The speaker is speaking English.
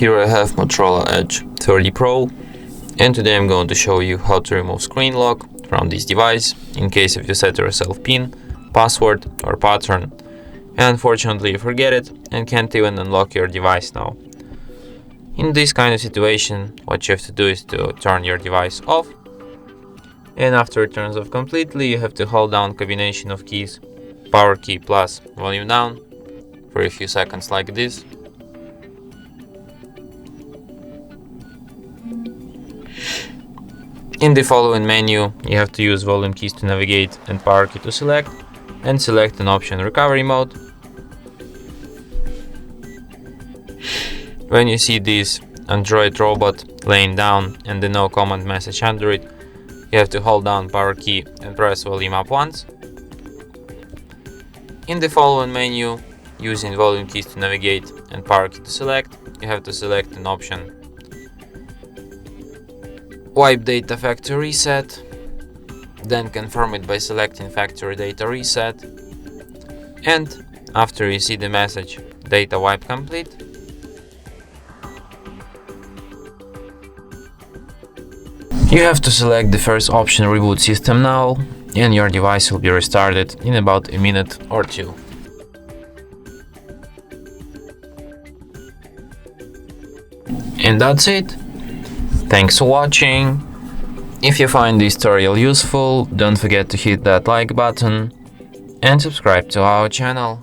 Here I have Motorola Edge 30 Pro, and today I'm going to show you how to remove screen lock from this device in case if you set yourself PIN, password or pattern and unfortunately you forget it and can't even unlock your device now. In this kind of situation, what you have to do is to turn your device off, and after it turns off completely you have to hold down combination of keys, power key plus volume down for a few seconds like this. In the following menu, you have to use volume keys to navigate and power key to select, and select an option recovery mode. When you see this Android robot laying down and the no command message under it, you have to hold down power key and press volume up once. In the following menu, using volume keys to navigate and power key to select, you have to select an option Wipe data factory reset, then confirm it by selecting factory data reset, and after you see the message data wipe complete, you have to select the first option reboot system now, and your device will be restarted in about a minute or two. And that's it. Thanks for watching. If you find this tutorial useful, don't forget to hit that like button and subscribe to our channel.